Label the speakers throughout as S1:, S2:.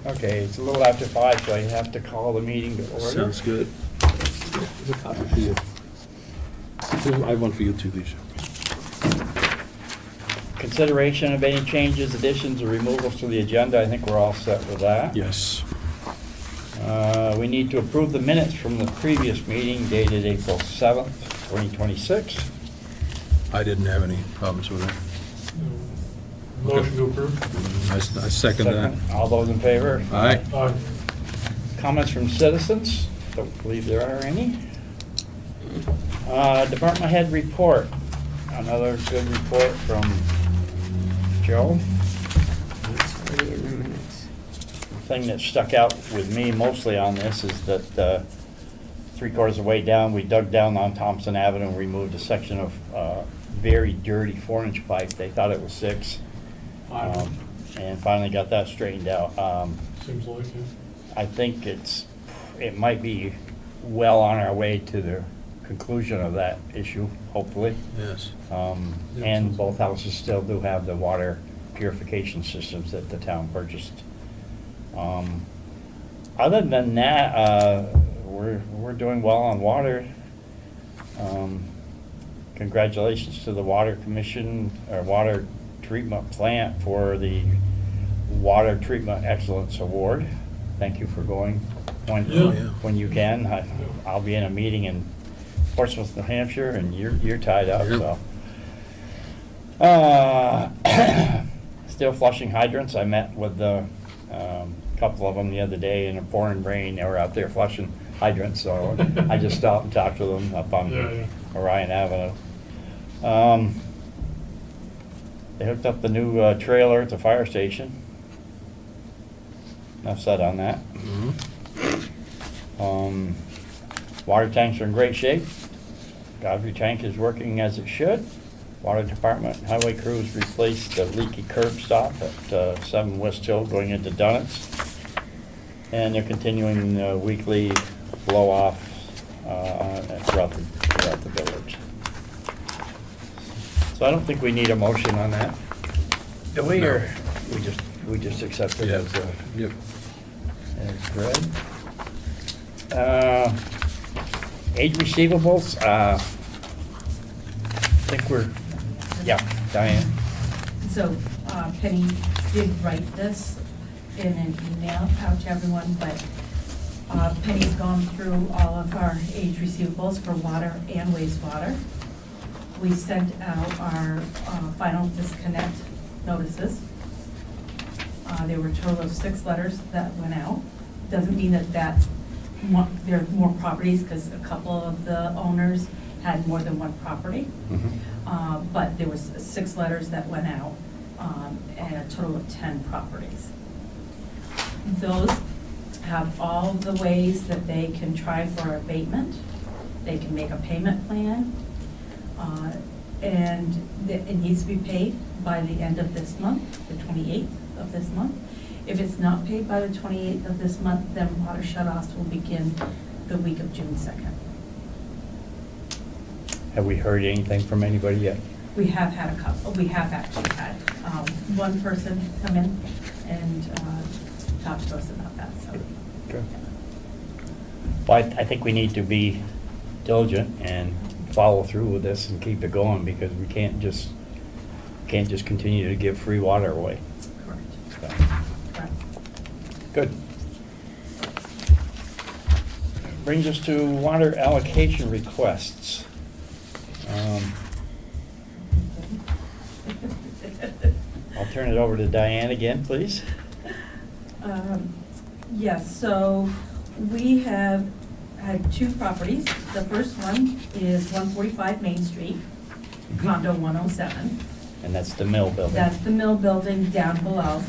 S1: Okay, it's a little after 5, so I have to call the meeting to order.
S2: Sounds good. There's a copy for you. I have one for you too, Lisa.
S1: Consideration of any changes, additions, or removals to the agenda. I think we're all set with that.
S2: Yes.
S1: We need to approve the minutes from the previous meeting dated April 7th, 2026.
S2: I didn't have any problems with it.
S3: Motion to approve.
S2: I second that.
S1: All those in favor?
S2: Aye.
S3: Aye.
S1: Comments from citizens? Don't believe there are any. Department head report. Another good report from Joe. The thing that stuck out with me mostly on this is that 3/4 of the way down, we dug down on Thompson Avenue and removed a section of very dirty 4-inch pipe. They thought it was 6. And finally got that straightened out.
S3: Seems like it.
S1: I think it might be well on our way to the conclusion of that issue, hopefully.
S2: Yes.
S1: And both houses still do have the water purification systems that the town purchased. Other than that, we're doing well on water. Congratulations to the Water Commission, or Water Treatment Plant, for the Water Treatment Excellence Award. Thank you for going when you can. I'll be in a meeting in Portsmouth, New Hampshire, and you're tied up, so. Still flushing hydrants. I met with a couple of them the other day in a pouring rain. They were out there flushing hydrants, so I just stopped and talked to them up on Orion Avenue. They hooked up the new trailer at the fire station. Enough said on that. Water tanks are in great shape. Godfrey tank is working as it should. Water Department highway crews replaced the leaky curb stop at 7 West Hill going into Dunnett's. And they're continuing the weekly blow off throughout the village. So I don't think we need a motion on that. Do we,
S2: No.
S1: or we just accept it as
S2: Yep.
S1: read? Age receivables, I think Diane.
S4: So Penny did write this in an email out to everyone, but Penny's gone through all of our age receivables for water and wastewater. We sent out our final disconnect notices. There were a total of 6 letters that went out. Doesn't mean that there are more properties, because a couple of the owners had more than one property. But there was 6 letters that went out, and a total of 10 properties. Those have all the ways that they can try for abatement. They can make a payment plan, and it needs to be paid by the end of this month, the 28th of this month. If it's not paid by the 28th of this month, then water shutoffs will begin the week of June 2nd.
S1: Have we heard anything from anybody yet?
S4: We have had a couple. We have actually had one person come in and talk to us about that. So.
S1: Good. Well, I think we need to be diligent and follow through with this and keep it going, because we can't just continue to give free water away.
S4: Correct.
S1: So,
S4: Correct.
S1: good. Brings us to water allocation requests. I'll turn it over to Diane again, please.
S4: Yes, so we have had 2 properties. The first one is 145 Main Street, condo 107.
S1: And that's the mill building.
S4: That's the mill building down below.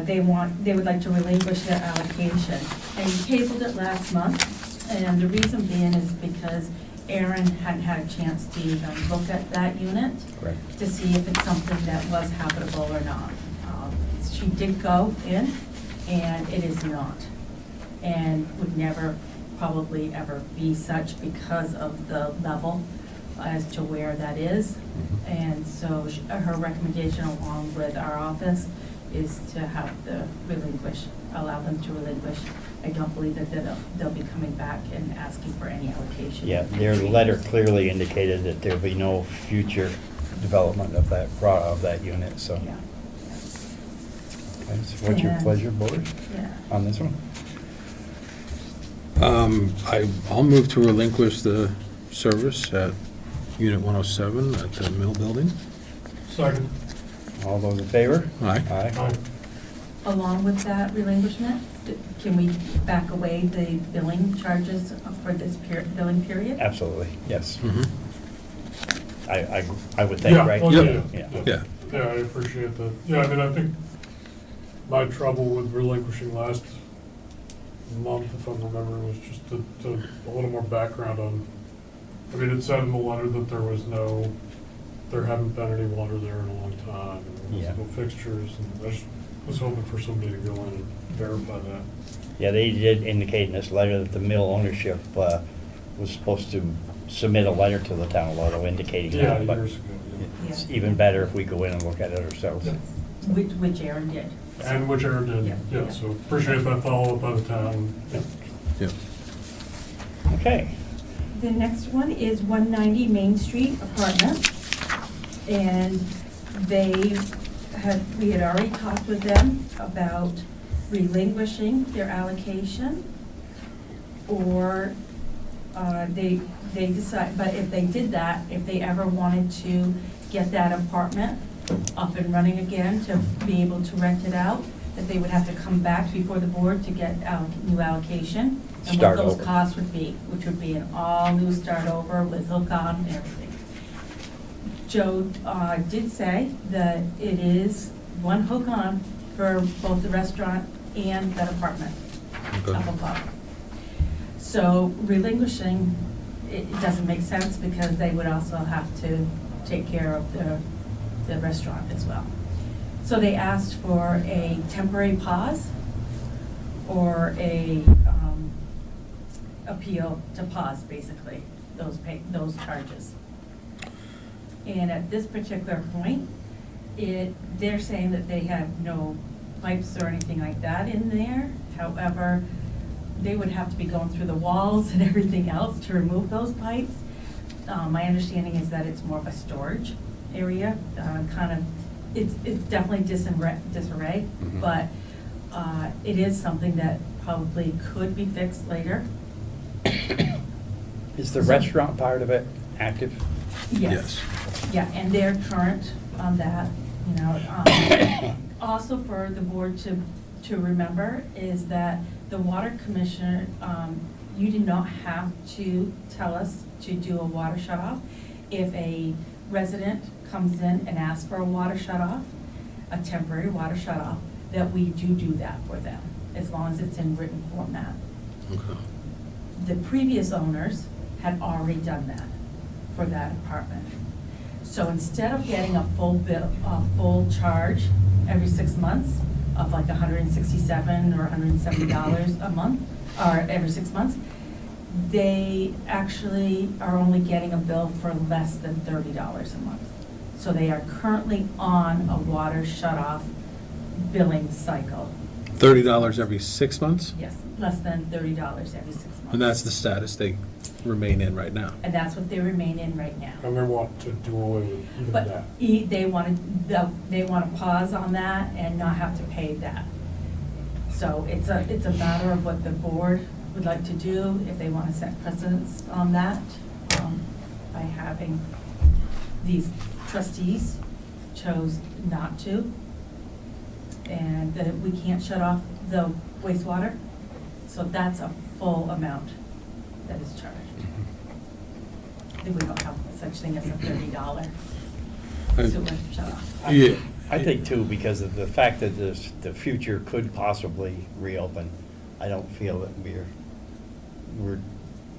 S4: They would like to relinquish their allocation. And we tabled it last month, and the reason being is because Erin hadn't had a chance to even look at that unit.
S1: Correct.
S4: To see if it's something that was habitable or not. She did go in, and it is not, and would never probably ever be such because of the level as to where that is. And so her recommendation, along with our office, is to have allow them to relinquish. I don't believe that they'll be coming back and asking for any allocation.
S1: Yeah, their letter clearly indicated that there'll be no future development of that unit, so.
S4: Yeah.
S1: Okay, so what's your
S4: Yeah.
S1: pleasure, board,
S4: Yeah.
S1: on this one?
S2: I'll move to relinquish the service at Unit 107 at the Mill Building.
S3: Second.
S1: All those in favor?
S2: Aye.
S3: Aye.
S4: Along with that relinquishment, can we back away the billing charges for this billing period?
S1: Absolutely, yes.
S2: Mhm.
S1: I would think,
S3: Yeah,
S1: right?
S3: oh,
S2: Yeah.
S1: Yeah.
S2: Yeah.
S3: Yeah, I appreciate that. Yeah, I mean, I think my trouble with relinquishing last month, if I'm remembering, was just a little more background on, I mean, it said in the letter that there haven't been any water there in a long time, and there
S1: Yeah.
S3: was no fixtures, and I just was hoping for somebody to go in and verify that.
S1: Yeah, they did indicate in this letter that the mill ownership was supposed to submit a letter to the town of Ludlow indicating
S3: Yeah,
S1: that, but
S3: years ago,
S1: it's
S4: Yeah.
S1: even better if we go in and look at it ourselves.
S3: Yeah.
S4: Which Aaron did.
S3: yeah. And which Aaron did,
S4: Yeah.
S3: yeah, so appreciate that follow-up by the town. Yeah.
S2: Yeah.
S1: Okay,
S4: The next one is 190 Main Street apartment. And we had already talked with them about relinquishing their allocation, or they decide, but if they did that, if they ever wanted to get that apartment up and running again to be able to rent it out, that they would have to come back before the board to get new allocation. And
S1: Start
S4: what those
S1: over.
S4: costs would be, which would be an all-new start over with hook-on and everything. Joe did say that it is one hook-on for both the restaurant and that apartment
S2: Okay.
S4: up above. So relinquishing, it doesn't make sense because they would also have to take care of the restaurant as well. So they asked for a temporary pause or a appeal to pause, basically, those charges. And at this particular point, they're saying that they have no pipes or anything like that in there. However, they would have to be going through the walls and everything else to remove those pipes. My understanding is that it's more of a storage area, it's definitely disarray,
S2: Mhm.
S4: but it is something that probably could be fixed later.
S1: is the restaurant part of it active?
S4: Yes. Yeah, and they're current on that, you know. Also for the board to remember is that the Water Commissioner, you do not have to tell us to do a water shut-off. If a resident comes in and asks for a water shut-off, a temporary water shut-off, that we do that for them, as long as it's in written format.
S2: Okay.
S4: The previous owners had already done that for that apartment. So instead of getting a full charge every 6 months of like $167 or $170 a month, or every 6 months, they actually are only getting a bill for less than $30 a month. So they are currently on a water shut-off billing cycle.
S2: $30 every 6 months?
S4: Yes, less than $30 every 6 months.
S2: And that's the status they remain in right now?
S4: And that's what they remain in right now.
S3: And they want to do away with even
S4: But
S3: that.
S4: they want to pause on that and not have to pay that. So it's a matter of what the board would like to do, if they want to set precedence on that, by having these trustees chose not to. And that we can't shut off the wastewater. So that's a full amount that is charged. We don't have such thing as a $30 sewer shut off.
S2: Yeah.
S1: I think too, because of the fact that the future could possibly reopen, I don't feel that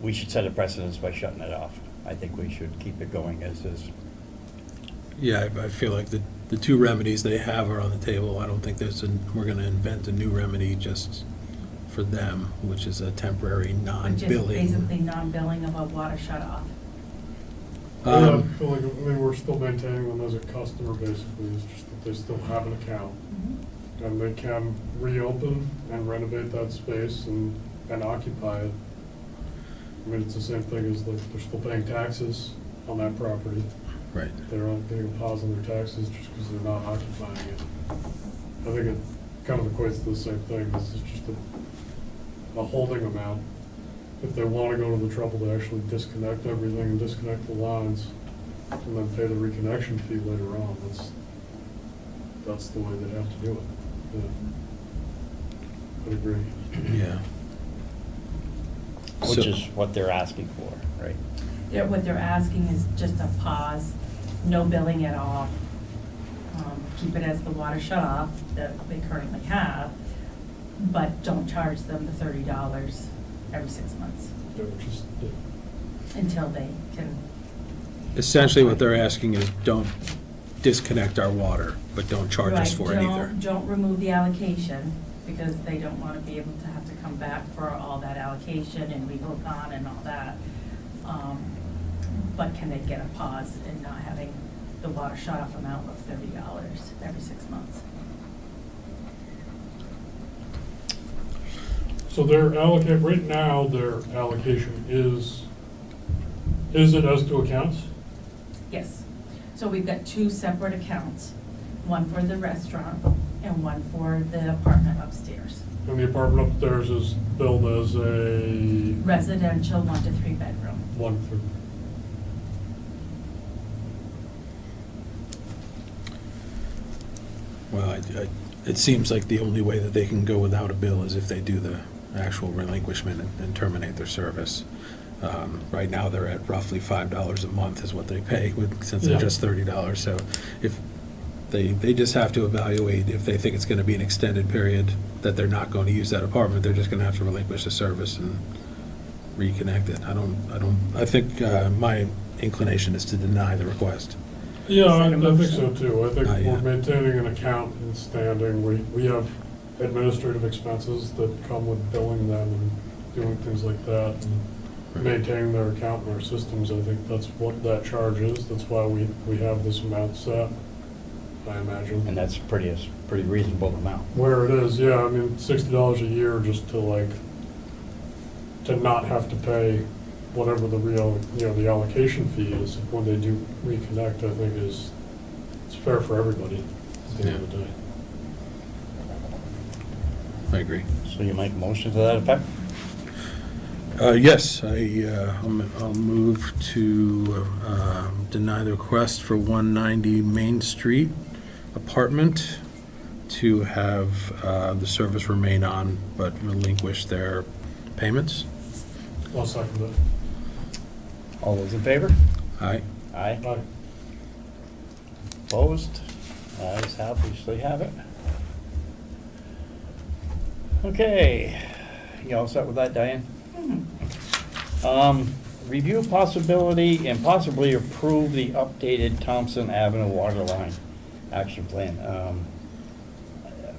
S1: we should set a precedence by shutting it off. I think we should keep it going as is.
S2: Yeah, I feel like the two remedies they have are on the table. I don't think we're gonna invent a new remedy just for them, which is a temporary
S4: Which is
S2: non-billing.
S4: basically non-billing of a water shut off.
S3: Yeah, I feel like, I mean, we're still maintaining them as a customer, basically, it's just that they still have an account. and they can reopen and renovate that space and occupy it. I mean, it's the same thing as they're still paying taxes on that property.
S2: Right.
S3: They're not getting a pause on their taxes just because they're not occupying it. I think it kind of equates to the same thing. This is just a holding amount. If they want to go to the trouble to actually disconnect everything and disconnect the lines and then pay the reconnection fee later on, that's the way they'd have to do it. Yeah. I'd agree.
S2: Yeah.
S1: Which
S2: So-
S1: is what they're asking for, right?
S4: What they're asking is just a pause, no billing at all. Keep it as the water shut off that they currently have, but don't charge them the $30 every 6 months
S3: Yeah, which is, yeah.
S4: until they can.
S2: Essentially, what they're asking is don't disconnect our water, but don't charge us
S4: Right,
S2: for it either.
S4: Don't remove the allocation, because they don't want to be able to have to come back for all that allocation and rehook on and all that. But can they get a pause in not having the water shut off amount of $30 every 6 months?
S3: So right now, their allocation is it as to accounts?
S4: Yes. So we've got 2 separate accounts, one for the restaurant and one for the apartment upstairs.
S3: And the apartment upstairs is billed as a
S4: Residential 1 to 3 bedroom.
S3: one for,
S2: Well, it seems like the only way that they can go without a bill is if they do the actual relinquishment and terminate their service. Right now, they're at roughly $5 a month is what they pay, since they're
S3: Yeah.
S2: just $30. So if they just have to evaluate if they think it's going to be an extended period, that they're not going to use that apartment, they're just going to have to relinquish the service and reconnect it. I think my inclination is to deny the request.
S3: yeah, I
S4: Is that a
S3: think so
S4: motion?
S3: too. I think
S2: Not
S3: we're
S2: yet.
S3: maintaining an account in standing. We have administrative expenses that come with billing them and doing things like that. And maintaining their account in our systems, I think that's what that charge is. That's why we have this amount set, I imagine.
S1: And that's pretty reasonable amount.
S3: Where it is, yeah, I mean, $60 a year just to not have to pay whatever the allocation fee is when they do reconnect, I think it's fair for everybody at the end of the day.
S2: I agree.
S1: So you make a motion to that effect?
S2: Yes, I'll move to deny the request for 190 Main Street apartment to have the service remain on but relinquish their payments.
S3: I'll second it.
S1: All those in favor?
S2: Aye.
S1: Aye.
S3: Aye.
S1: Opposed? Ayes obviously have it. Okay, you all set with that, Diane? Review possibility and possibly approve the updated Thompson Avenue water line action plan.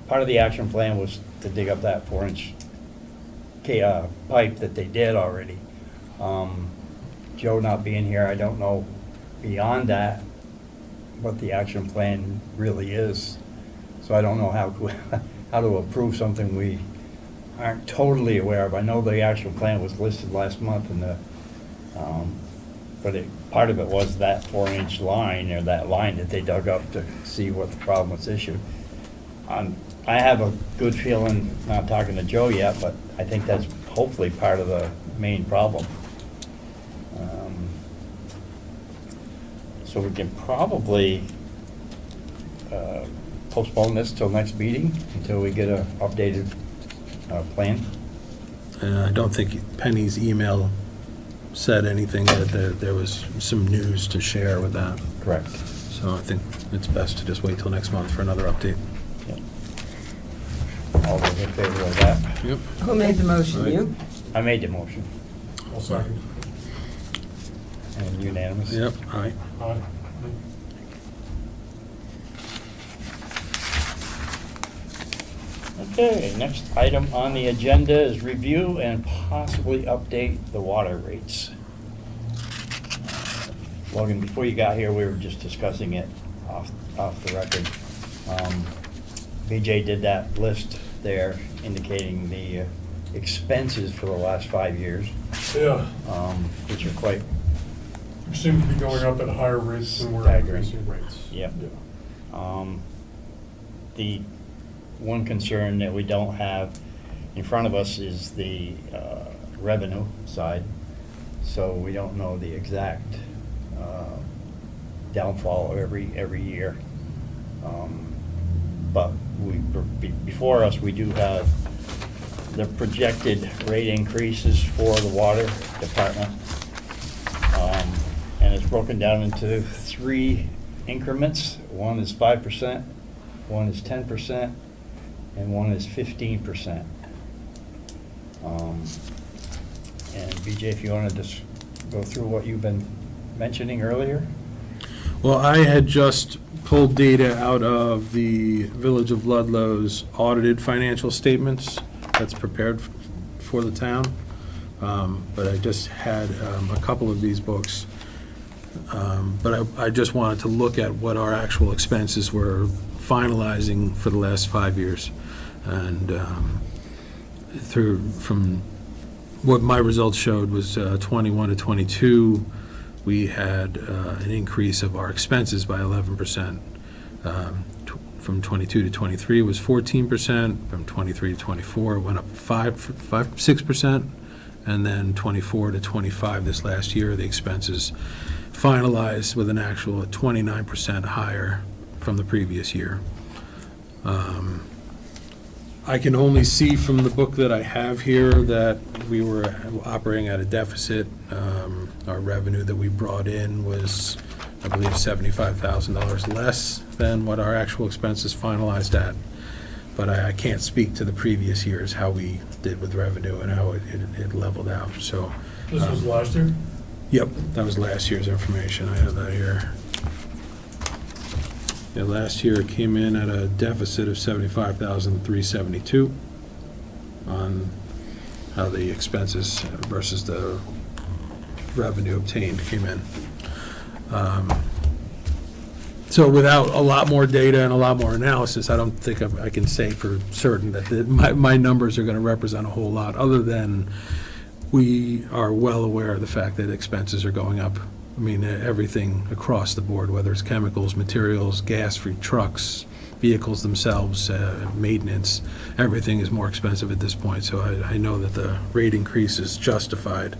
S1: Part of the action plan was to dig up that 4-inch pipe that they did already. Joe not being here, I don't know beyond that what the action plan really is. So I don't know how to approve something we aren't totally aware of. I know the action plan was listed last month but part of it was that 4-inch line, or that line that they dug up to see what the problem was issued. I have a good feeling, not talking to Joe yet, but I think that's hopefully part of the main problem. So we can probably postpone this till next meeting, until we get a updated plan.
S2: And I don't think Penny's email said anything that there was some news to share with that.
S1: Correct.
S2: So I think it's best to just wait till next month for another update.
S1: Yep. All those in favor of that?
S2: Yep.
S5: Who made the motion,
S2: Aye.
S5: you?
S1: I made the motion.
S3: I'll second.
S1: And unanimous?
S2: Yep, aye.
S3: Aye.
S1: Okay, next item on the agenda is review and possibly update the water rates. Logan, before you got here, we were just discussing it off the record. BJ did that list there indicating the expenses for the last 5 years,
S3: Yeah,
S1: which are quite,
S3: which seem to be going up at higher rates than we're
S1: Staggering.
S3: increasing rates.
S1: Yep.
S3: Yeah.
S1: the one concern that we don't have in front of us is the revenue side. So we don't know the exact downfall every year. But before us, we do have the projected rate increases for the water department. And it's broken down into 3 increments. One is 5%, one is 10%, and one is 15%. And BJ, if you want to just go through what you've been mentioning earlier?
S2: Well, I had just pulled data out of the Village of Ludlow's audited financial statements that's prepared for the town. But I just had a couple of these books. But I just wanted to look at what our actual expenses were finalizing for the last 5 years. And from what my results showed was 21 to 22, we had an increase of our expenses by 11%. From 22 to 23 was 14%. From 23 to 24 it went up 6%. And then 24 to 25 this last year, the expenses finalized with an actual 29% higher from the previous year. I can only see from the book that I have here that we were operating at a deficit. Our revenue that we brought in was, I believe, $75,000 less than what our actual expenses finalized at. But I can't speak to the previous years, how we did with revenue and how it leveled out, so.
S3: This was last year?
S2: Yep, that was last year's information. I have that here. Yeah, last year it came in at a deficit of $75,372 on how the expenses versus the revenue obtained came in. So without a lot more data and a lot more analysis, I don't think I can say for certain that my numbers are going to represent a whole lot, other than we are well aware of the fact that expenses are going up. I mean, everything across the board, whether it's chemicals, materials, gas-free trucks, vehicles themselves, maintenance, everything is more expensive at this point. So I know that the rate increase is justified.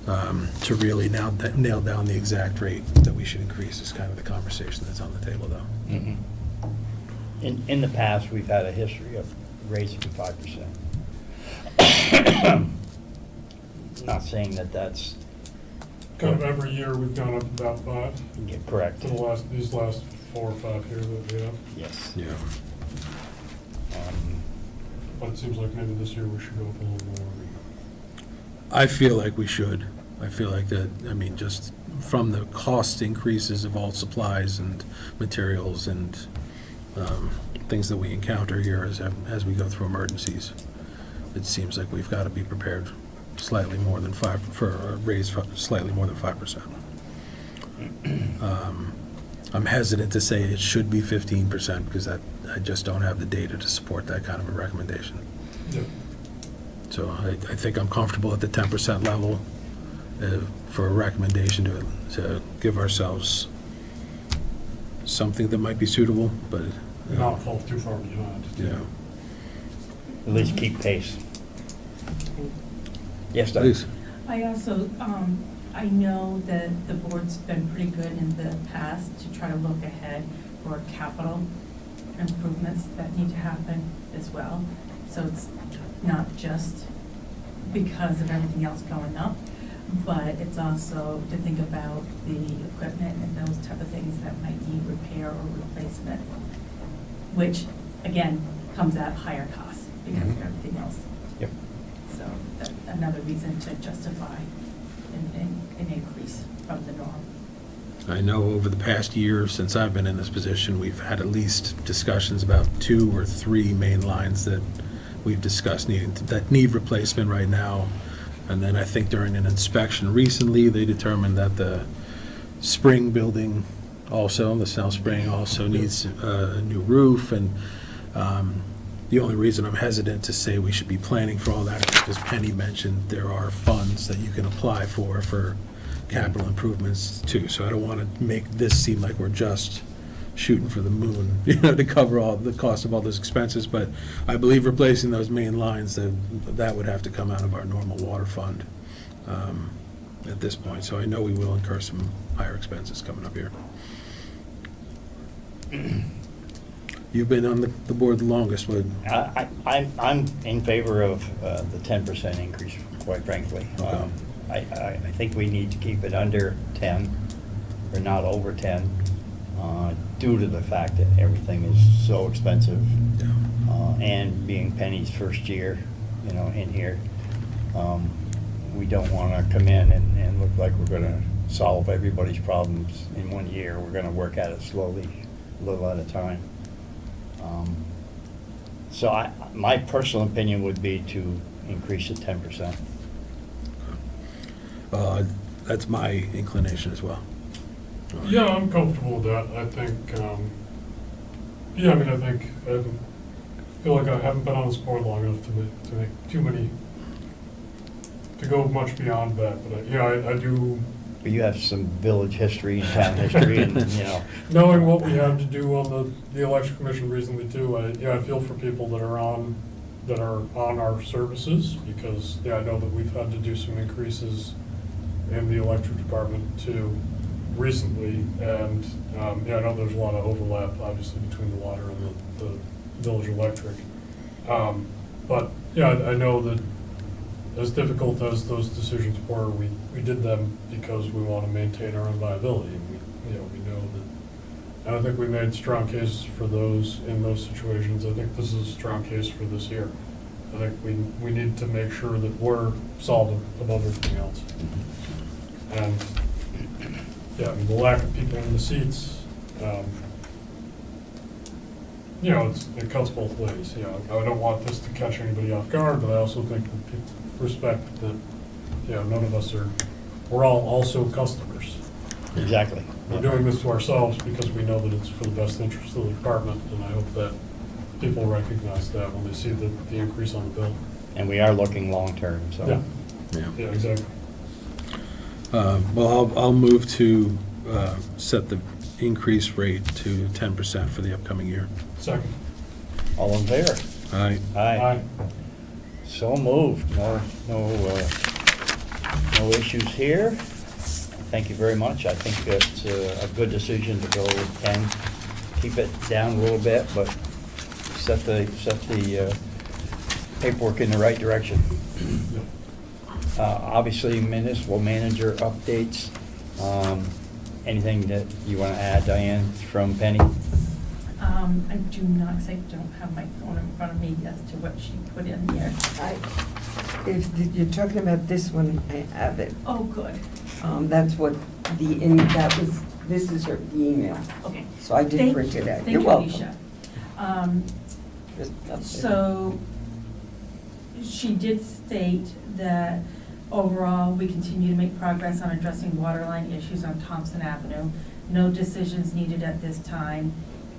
S2: To really now nail down the exact rate that we should increase is kind of the conversation that's on the table, though.
S1: Mm-hmm. In the past, we've had a history of raising 5%. Not saying that that's
S3: Kind of every year we've gone up about 5
S1: correct.
S3: for these last 4 or 5 years that we have.
S1: Yes.
S2: Yeah.
S3: But it seems like maybe this year we should go up a little more.
S2: I feel like we should. I feel like that, I mean, just from the cost increases of all supplies and materials and things that we encounter here as we go through emergencies, it seems like we've got to be prepared slightly more than for a raise slightly more than 5%. I'm hesitant to say it should be 15% because I just don't have the data to support that kind of a recommendation.
S3: Yeah.
S2: So I think I'm comfortable at the 10% level for a recommendation to give ourselves something that might be suitable, but.
S3: Not fall too far behind.
S2: Yeah.
S1: At least keep pace. Yes, Doug?
S2: Please.
S4: I also, I know that the board's been pretty good in the past to try to look ahead for capital improvements that need to happen as well. So it's not just because of everything else going up, but it's also to think about the equipment and those type of things that might need repair or replacement, which, again, comes at higher costs because of everything else.
S1: Yep.
S4: So that's another reason to justify an increase from the norm.
S2: I know over the past year since I've been in this position, we've had at least discussions about 2 or 3 main lines that we've discussed that need replacement right now. And then I think during an inspection recently, they determined that the spring building also, the south spring also needs a new roof. And The only reason I'm hesitant to say we should be planning for all that is because Penny mentioned there are funds that you can apply for capital improvements too. So I don't want to make this seem like we're just shooting for the moon, to cover all the cost of all those expenses. But I believe replacing those main lines, that would have to come out of our normal water fund at this point. So I know we will incur some higher expenses coming up here. You've been on the board the longest, but
S1: I'm in favor of the 10% increase, quite frankly.
S2: Okay.
S1: I think we need to keep it under 10, or not over 10, due to the fact that everything is so expensive. And being Penny's first year, in here, we don't want to come in and look like we're going to solve everybody's problems in 1 year. We're going to work at it slowly, a little at a time. So my personal opinion would be to increase it 10%.
S2: that's my inclination as well.
S3: Yeah, I'm comfortable with that. I think, I feel like I haven't been on this board long enough to make too many, to go much beyond that, but I do.
S1: But you have some village history, town history, and,
S3: Knowing what we had to do on the election commission recently too, I feel for people that are on our services, because, I know that we've had to do some increases in the electric department too recently, and, I know there's a lot of overlap, obviously, between the water and the village electric. But, I know that as difficult as those decisions were, we did them because we want to maintain our own viability. We know that, and I think we made strong cases for those in those situations. I think this is a strong case for this year. I think we need to make sure that we're solvent above everything else. And, the lack of people in the seats, it cuts both ways. I don't want this to catch anybody off guard, but I also think that people respect that, none of us we're all also customers.
S1: exactly.
S3: We're doing this to ourselves because we know that it's for the best interest of the department, and I hope that people recognize that when they see the increase on the bill.
S1: And we are looking long-term, so.
S3: Yeah, exactly.
S2: Well, I'll move to set the increase rate to 10% for the upcoming year.
S3: Second.
S1: All in favor?
S2: Aye.
S3: Aye.
S1: So moved. No issues here. Thank you very much. I think it's a good decision to go with 10. Keep it down a little bit, but set the paperwork in the right direction. Obviously, municipal manager updates. Anything that you want to add, Diane, from Penny?
S4: I do not, because I don't have my phone in front of me as to what she put in here.
S5: If you're talking about this one, I have it.
S4: Oh, good.
S5: That's what this is the email.
S4: Okay.
S5: So I did print it out.
S4: Thank
S5: You're
S4: you,
S5: welcome.
S4: Alicia.
S5: Just up there.
S4: So she did state that overall, we continue to make progress on addressing waterline issues on Thompson Avenue. No decisions needed at this time,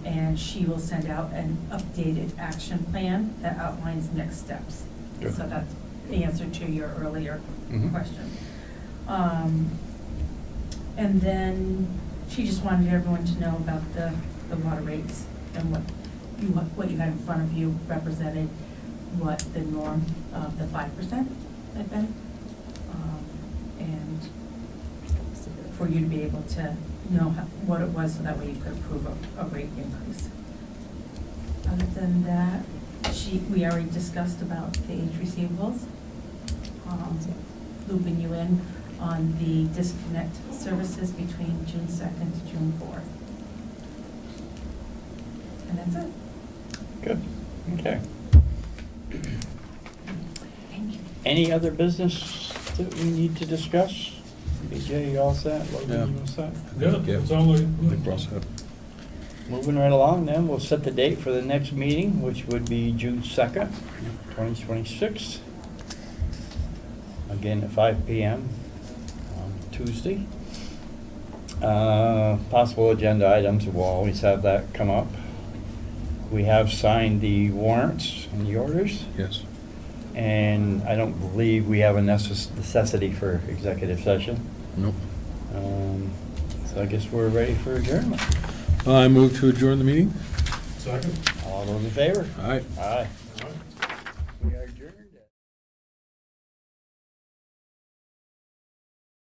S4: and she will send out an updated action plan that outlines next steps.
S1: Good.
S4: So that's the answer to your earlier
S1: Mhm.
S4: question. And then she just wanted everyone to know about the water rates and what you had in front of you represented what the norm of the 5% had been. And for you to be able to know what it was, so that way you could approve a rate increase. Other than that, we already discussed about the age receivables, looping you in on the disconnect services between June 2nd to June 4th. And that's it.
S1: Good. Okay.
S4: Thank you.
S1: Any other business that we need to discuss? BJ, you all set? Logan, you all set?
S3: Yeah, it sounds
S2: I think we're all
S3: like.
S2: set.
S1: Moving right along then, we'll set the date for the next meeting, which would be June 2nd, 2026. Again at 5 p.m. on Tuesday. Possible agenda items, we'll always have that come up. We have signed the warrants and the orders,
S2: Yes.
S1: and I don't believe we have a necessity for executive session.
S2: Nope.
S1: So I guess we're ready for adjournment.
S2: I move to adjourn the meeting.
S3: Second?
S1: All those in favor?
S2: Aye.
S1: Aye.